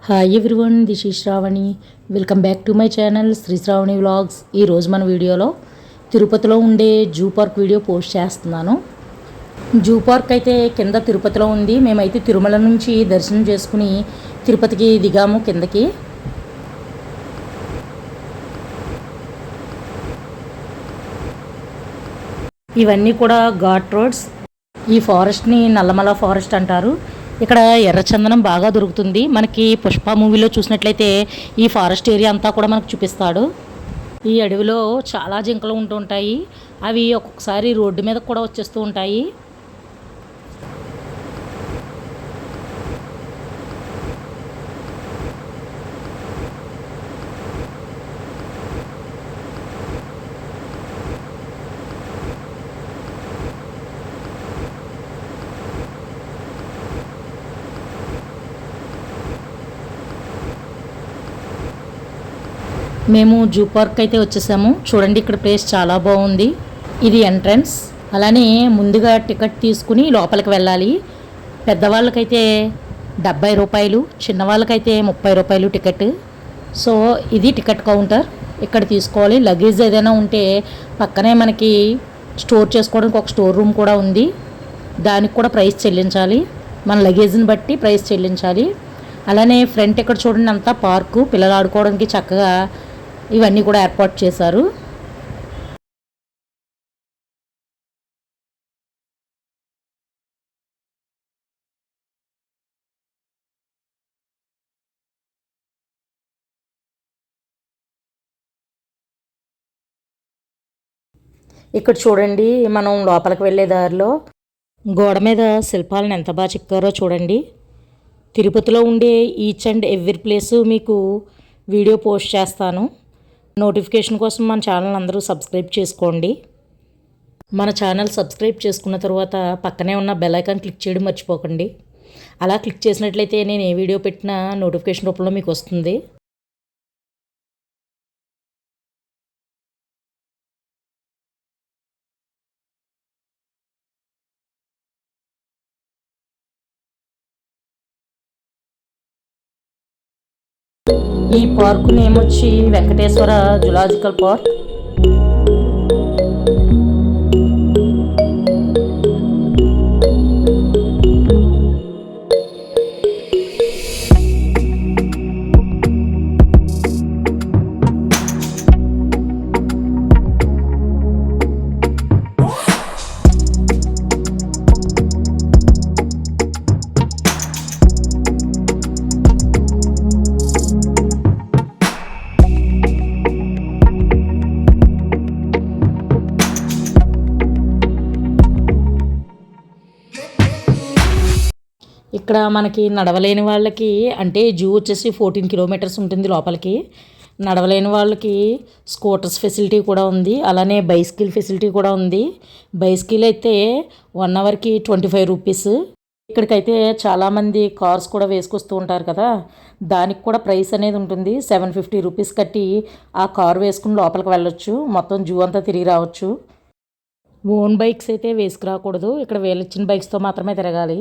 Hi everyone, this is Shravani. Welcome back to my channel Shri Shravani vlogs. ఈరోజు మన వీడియోలో తిరుపతిలో ఉండే జూ పార్క్ వీడియో పోస్ట్ చేస్తున్నాను. జూ పార్క్ అయితే కింద తిరుపతిలో ఉంది. మేమైతే తిరుమల నుంచి దర్శనం చేసుకుని తిరుపతికి దిగాము కిందకి. ఇవన్నీ కూడా ఘాట్ రోడ్స్. ఈ ఫారెస్ట్ని నల్లమల ఫారెస్ట్ అంటారు. ఇక్కడ ఎర్రచందనం బాగా దొరుకుతుంది. మనకి పుష్ప మూవీలో చూసినట్లయితే ఈ ఫారెస్ట్ ఏరియా అంతా కూడా మనకు చూపిస్తాడు. ఈ అడవిలో చాలా జింకలు ఉంటూ ఉంటాయి. అవి ఒక్కొక్కసారి రోడ్డు మీద కూడా వచ్చేస్తూ ఉంటాయి. మేము జూ పార్క్ అయితే వచ్చేసాము. చూడండి, ఇక్కడ ప్లేస్ చాలా బాగుంది. ఇది ఎంట్రన్స్. అలానే ముందుగా టికెట్ తీసుకుని లోపలికి వెళ్ళాలి. పెద్దవాళ్ళకైతే 70 రూపాయలు, చిన్నవాళ్ళకైతే 30 రూపాయలు టికెట్. సో ఇది టికెట్ కౌంటర్. ఇక్కడ తీసుకోవాలి. లగేజ్ ఏదైనా ఉంటే పక్కనే మనకి స్టోర్ చేసుకోవడానికి ఒక స్టోర్ రూమ్ కూడా ఉంది. దానికి కూడా ప్రైస్ చెల్లించాలి. మన లగేజ్ని బట్టి ప్రైస్ చెల్లించాలి. అలానే ఫ్రంట్ ఇక్కడ చూడండి, అంతా పార్కు, పిల్లలు ఆడుకోవడానికి చక్కగా ఇవన్నీ కూడా ఏర్పాటు చేశారు. ఇక్కడ చూడండి, మనం లోపలికి వెళ్ళే దారిలో గోడ మీద శిల్పాలను ఎంత బాగా చెక్కారో చూడండి. తిరుపతిలో ఉండే ఈచ్ అండ్ ఎవ్రీ ప్లేసు మీకు వీడియో పోస్ట్ చేస్తాను. నోటిఫికేషన్ కోసం మన ఛానల్ అందరూ సబ్స్క్రైబ్ చేసుకోండి. మన ఛానల్ సబ్స్క్రైబ్ చేసుకున్న తర్వాత పక్కనే ఉన్న బెల్ ఐకాన్ క్లిక్ చేయడం మర్చిపోకండి. అలా క్లిక్ చేసినట్లయితే నేను ఏ వీడియో పెట్టినా నోటిఫికేషన్ రూపంలో మీకు వస్తుంది. ఈ పార్కు నేమ్ వచ్చి వెంకటేశ్వర జులాజికల్ పార్క్. ఇక్కడ మనకి నడవలేని వాళ్ళకి, అంటే జూ వచ్చేసి 14 కిలోమీటర్స్ ఉంటుంది లోపలికి. నడవలేని వాళ్ళకి స్కూటర్స్ ఫెసిలిటీ కూడా ఉంది. అలానే బైసికిల్ ఫెసిలిటీ కూడా ఉంది. బైసికిల్ అయితే 1 అవర్కి 25 రూపీస్. ఇక్కడికైతే చాలామంది కార్స్ కూడా వేసుకొస్తూ ఉంటారు కదా, దానికి కూడా ప్రైస్ అనేది ఉంటుంది. 750 రూపీస్ కట్టి ఆ కారు వేసుకుని లోపలికి వెళ్ళొచ్చు. మొత్తం జూ అంతా తిరిగి రావచ్చు. ఓన్ బైక్స్ అయితే వేసుకురాకూడదు. ఇక్కడ వీళ్ళు ఇచ్చిన బైక్స్తో మాత్రమే తిరగాలి.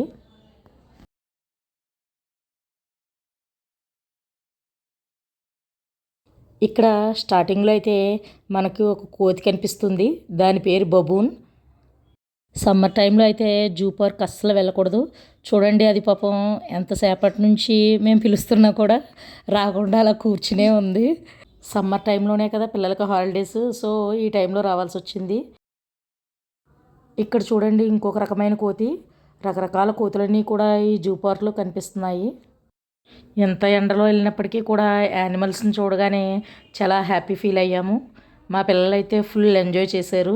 ఇక్కడ స్టార్టింగ్లో అయితే మనకు ఒక కోతి కనిపిస్తుంది. దాని పేరు బబూన్. సమ్మర్ టైంలో అయితే జూ పార్క్ అస్సలు వెళ్ళకూడదు. చూడండి, అది పాపం ఎంతసేపటి నుంచి మేము పిలుస్తున్నా కూడా రాకుండా అలా కూర్చునే ఉంది. సమ్మర్ టైంలోనే కదా పిల్లలకి హాలిడేస్, సో ఈ టైంలో రావాల్సి వచ్చింది. ఇక్కడ చూడండి, ఇంకొక రకమైన కోతి. రకరకాల కోతులన్నీ కూడా ఈ జూ పార్క్లో కనిపిస్తున్నాయి. ఎంత ఎండలో వెళ్ళినప్పటికీ కూడా యానిమల్స్ని చూడగానే చాలా హ్యాపీ ఫీల్ అయ్యాము. మా పిల్లలైతే ఫుల్ ఎంజాయ్ చేశారు.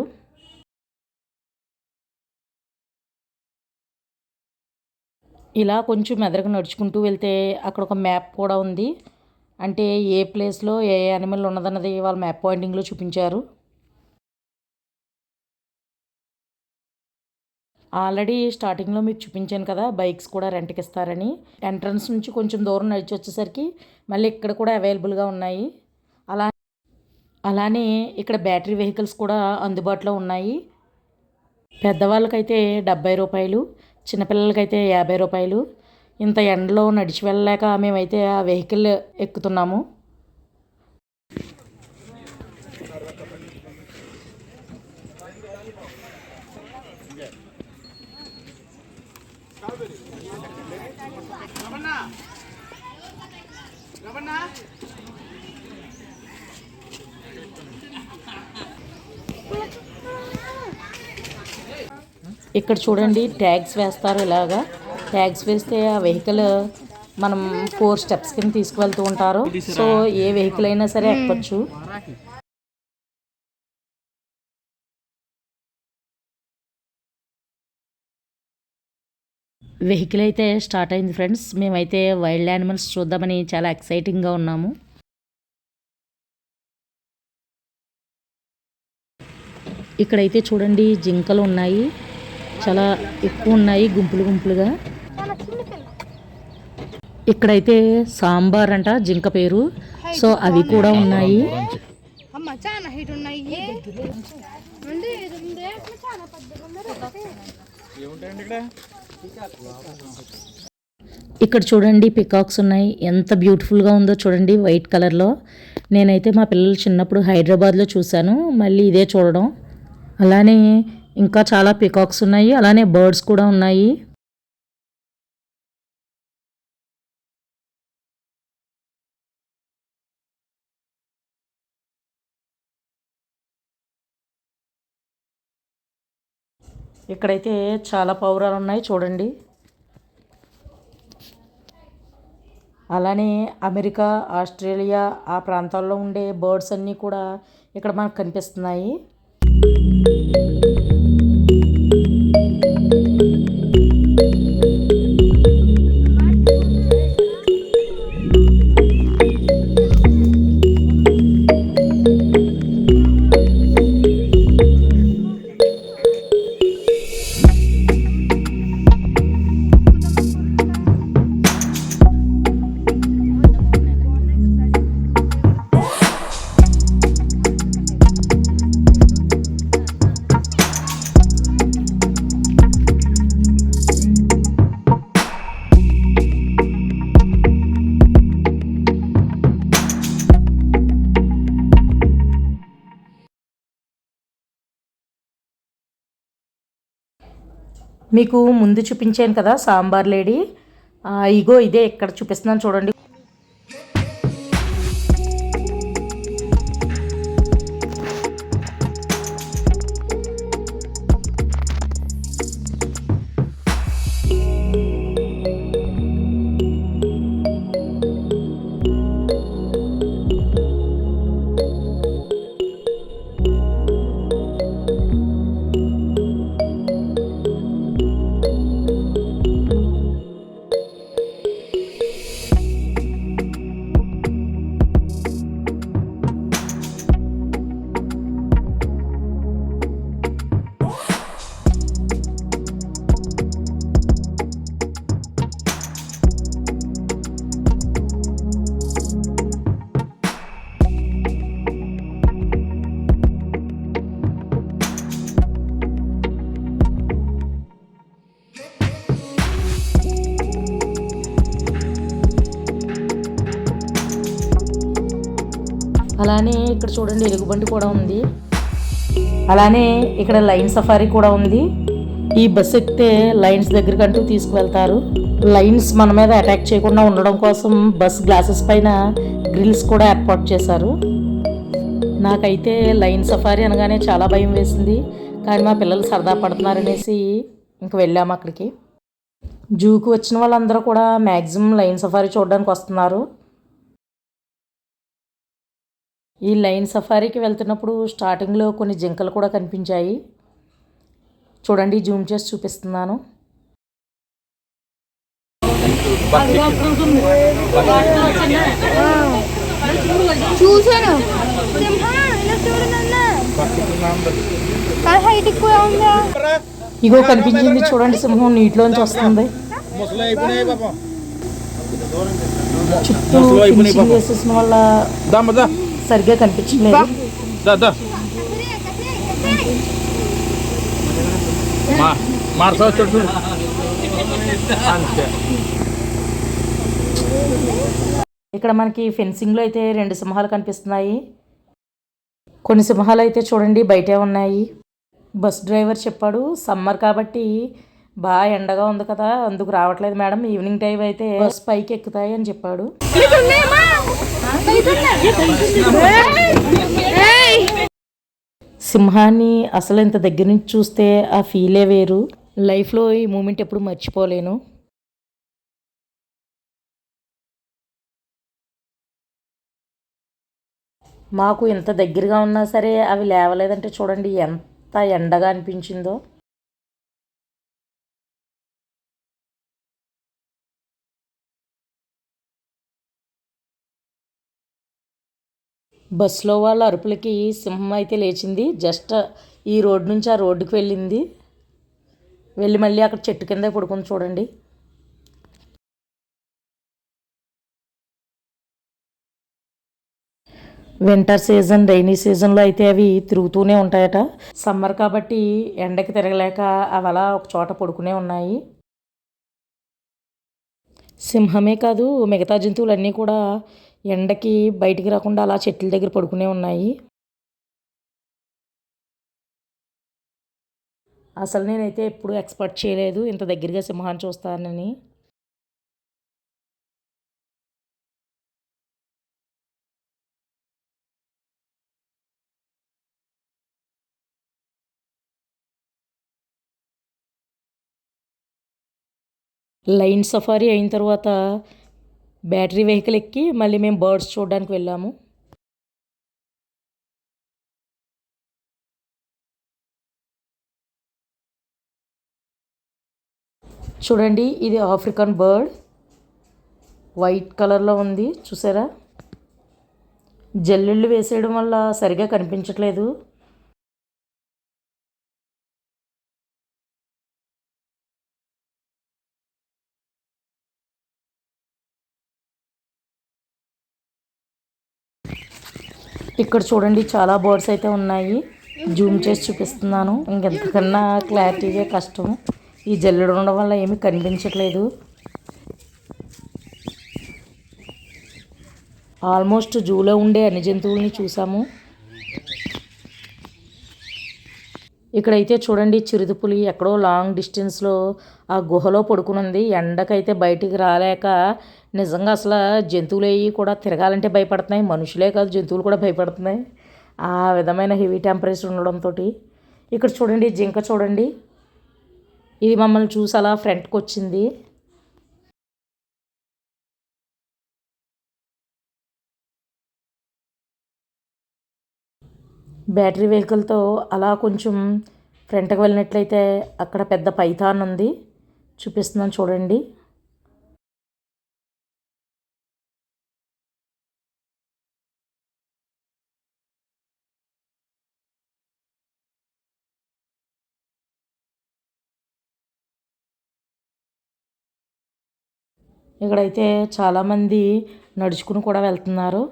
ఇలా కొంచెం మెదడుకు నడుచుకుంటూ వెళ్తే అక్కడ ఒక మ్యాప్ కూడా ఉంది. అంటే ఏ ప్లేస్లో ఏ యానిమల్ ఉన్నదన్నది వాళ్ళ మ్యాప్ పాయింటింగ్లో చూపించారు. ఆల్రెడీ స్టార్టింగ్లో మీకు చూపించాను కదా, బైక్స్ కూడా రెంట్కి ఇస్తారని. ఎంట్రన్స్ నుంచి కొంచెం దూరం నడిచి వచ్చేసరికి మళ్ళీ ఇక్కడ కూడా అవైలబుల్గా ఉన్నాయి. అలా అలానే ఇక్కడ బ్యాటరీ వెహికల్స్ కూడా అందుబాటులో ఉన్నాయి. పెద్దవాళ్ళకైతే 70 రూపాయలు, చిన్నపిల్లలకైతే 50 రూపాయలు. ఇంత ఎండలో నడిచి వెళ్ళలేక మేమైతే ఆ వెహికల్ ఎక్కుతున్నాము. ఇక్కడ చూడండి ట్యాగ్స్ వేస్తారు. ఇలాగా ట్యాగ్స్ వేస్తే ఆ వెహికల్ మనం 4 స్టెప్స్ కింద తీసుకువెళ్తూ ఉంటారు. సో ఏ వెహికల్ అయినా సరే ఎక్కొచ్చు. వెహికల్ అయితే స్టార్ట్ అయింది ఫ్రెండ్స్. మేమైతే వైల్డ్ యానిమల్స్ చూద్దామని చాలా ఎక్సైటింగ్గా ఉన్నాము. ఇక్కడైతే చూడండి జింకలు ఉన్నాయి, చాలా ఎక్కువ ఉన్నాయి, గుంపులు గుంపులుగా. ఇక్కడైతే సాంబార్ అంట జింక పేరు. సో అవి కూడా ఉన్నాయి. ఇక్కడ చూడండి పికాక్స్ ఉన్నాయి. ఎంత బ్యూటిఫుల్గా ఉందో చూడండి వైట్ కలర్లో. నేనైతే మా పిల్లలు చిన్నప్పుడు హైదరాబాద్లో చూశాను, మళ్ళీ ఇదే చూడడం. అలానే ఇంకా చాలా పికాక్స్ ఉన్నాయి, అలానే బర్డ్స్ కూడా ఉన్నాయి. ఇక్కడైతే చాలా పావురాలు ఉన్నాయి చూడండి. అలానే అమెరికా, ఆస్ట్రేలియా ఆ ప్రాంతాల్లో ఉండే బర్డ్స్ అన్నీ కూడా ఇక్కడ మనకు కనిపిస్తున్నాయి. మీకు ముందు చూపించాను కదా సాంబార్ లేడీ, ఇగో ఇదే ఇక్కడ చూపిస్తున్నాను చూడండి. అలానే ఇక్కడ చూడండి ఎలుగుబంటి కూడా ఉంది. అలానే ఇక్కడ లైన్ సఫారీ కూడా ఉంది. ఈ బస్సు ఎక్కితే లైన్స్ దగ్గరికంటూ తీసుకువెళ్తారు. లైన్స్ మన మీద అటాక్ చేయకుండా ఉండడం కోసం బస్ గ్లాసెస్ పైన గ్రిల్స్ కూడా ఏర్పాటు చేశారు. నాకైతే లైన్ సఫారీ అనగానే చాలా భయం వేసింది, కానీ మా పిల్లలు సరదా పడుతున్నారనేసి ఇంక వెళ్ళాము అక్కడికి. జూకు వచ్చిన వాళ్ళందరూ కూడా మ్యాక్సిమం లైన్ సఫారీ చూడడానికి వస్తున్నారు. ఈ లైన్ సఫారీకి వెళ్తున్నప్పుడు స్టార్టింగ్లో కొన్ని జింకలు కూడా కనిపించాయి. చూడండి జూమ్ చేసి చూపిస్తున్నాను. ఇగో కనిపించింది చూడండి, సింహం నీటిలోంచి వస్తుంది. చుట్టూ ఫినిషింగ్ చేసేసిన వల్ల సరిగ్గా కనిపించలేదు. ఇక్కడ మనకి ఫెన్సింగ్లో అయితే 2 సింహాలు కనిపిస్తున్నాయి. కొన్ని సింహాలు అయితే చూడండి బయటే ఉన్నాయి. బస్ డ్రైవర్ చెప్పాడు సమ్మర్ కాబట్టి బాగా ఎండగా ఉంది కదా, అందుకు రావట్లేదు మేడం, ఈవినింగ్ టైం అయితే బస్ పైకి ఎక్కుతాయి అని చెప్పాడు. సింహాన్ని అసలు ఇంత దగ్గర నుంచి చూస్తే ఆ ఫీలే వేరు. లైఫ్లో ఈ మూమెంట్ ఎప్పుడు మర్చిపోలేను. మాకు ఎంత దగ్గరగా ఉన్నా సరే అవి లేవలేదంటే చూడండి ఎంత ఎండగా అనిపించిందో. బస్సులో వాళ్ళ అరుపులకి సింహం అయితే లేచింది. జస్ట్ ఈ రోడ్డు నుంచి ఆ రోడ్డుకి వెళ్ళింది, వెళ్ళి మళ్ళీ అక్కడ చెట్టు కింద పడుకుంది చూడండి. వింటర్ సీజన్, రైనీ సీజన్లో అయితే అవి తిరుగుతూనే ఉంటాయట. సమ్మర్ కాబట్టి ఎండకి తిరగలేక అవి అలా ఒక చోట పడుకునే ఉన్నాయి. సింహమే కాదు మిగతా జంతువులన్నీ కూడా ఎండకి బయటికి రాకుండా అలా చెట్ల దగ్గర పడుకునే ఉన్నాయి. అసలు నేనైతే ఎప్పుడు ఎక్స్పెక్ట్ చేయలేదు ఇంత దగ్గరగా సింహాన్ని చూస్తానని. లైన్ సఫారీ అయిన తర్వాత బ్యాటరీ వెహికల్ ఎక్కి మళ్ళీ మేము బర్డ్స్ చూడడానికి వెళ్ళాము. చూడండి ఇది ఆఫ్రికన్ బర్డ్, వైట్ కలర్లో ఉంది చూసారా. జల్లుళ్ళు వేసేయడం వల్ల సరిగా కనిపించట్లేదు. ఇక్కడ చూడండి చాలా బర్డ్స్ అయితే ఉన్నాయి. జూమ్ చేసి చూపిస్తున్నాను, ఇంకెంతకన్నా క్లారిటీగా కష్టం. ఈ జల్లెడ ఉండడం వల్ల ఏమీ కనిపించట్లేదు. ఆల్మోస్ట్ జూలో ఉండే అన్ని జంతువుల్ని చూసాము. ఇక్కడైతే చూడండి చిరుతపులి ఎక్కడో లాంగ్ డిస్టెన్స్లో ఆ గుహలో పడుకునుంది. ఎండకైతే బయటికి రాలేక నిజంగా అసలు జంతువులు అవి కూడా తిరగాలంటే భయపడుతున్నాయి, మనుషులే కాదు జంతువులు కూడా భయపడుతున్నాయి ఆ విధమైన హెవీ టెంపరేచర్ ఉండడంతో. ఇక్కడ చూడండి జింక చూడండి, ఇది మమ్మల్ని చూసి అలా ఫ్రంట్కి వచ్చింది. బ్యాటరీ వెహికల్తో అలా కొంచెం ఫ్రంట్కి వెళ్ళినట్లయితే అక్కడ పెద్ద పైథాన్ ఉంది, చూపిస్తున్నాను చూడండి. ఇక్కడైతే చాలామంది నడుచుకుని కూడా వెళ్తున్నారు.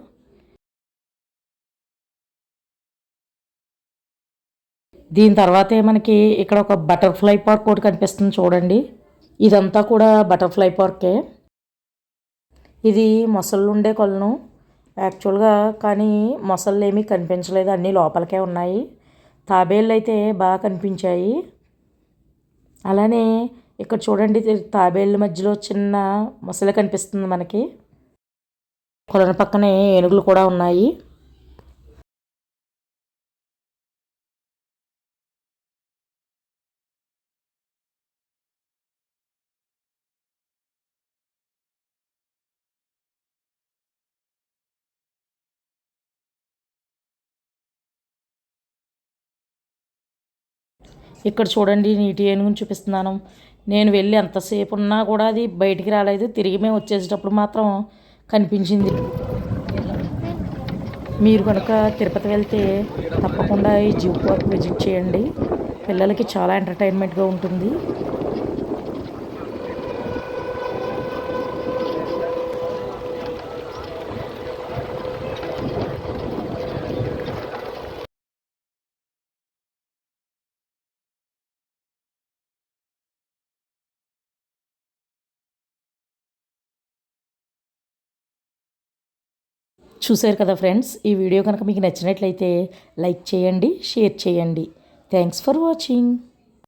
దీని తర్వాతే మనకి ఇక్కడ ఒక బటర్ఫ్లై పార్క్ ఒకటి కనిపిస్తుంది చూడండి. ఇదంతా కూడా బటర్ఫ్లై పార్కే. ఇది మొసళ్ళు ఉండే కొలను యాక్చువల్గా, కానీ మొసళ్ళు ఏమీ కనిపించలేదు, అన్నీ లోపలికే ఉన్నాయి. తాబేళ్ళు అయితే బాగా కనిపించాయి. అలానే ఇక్కడ చూడండి తాబేళ్ళ మధ్యలో చిన్న మొసలి కనిపిస్తుంది మనకి. కొలను పక్కనే ఏనుగులు కూడా ఉన్నాయి. ఇక్కడ చూడండి నీటి ఏనుగుని చూపిస్తున్నాను. నేను వెళ్ళి ఎంతసేపు ఉన్నా కూడా అది బయటికి రాలేదు. తిరిగి మేము వచ్చేసేటప్పుడు మాత్రం కనిపించింది. మీరు కనుక తిరుపతి వెళ్తే తప్పకుండా ఈ జూ పార్క్ విజిట్ చేయండి, పిల్లలకి చాలా ఎంటర్టైన్మెంట్గా ఉంటుంది. చూశారు కదా ఫ్రెండ్స్, ఈ వీడియో కనుక మీకు నచ్చినట్లయితే లైక్ చేయండి, షేర్ చేయండి. Thanks for watching.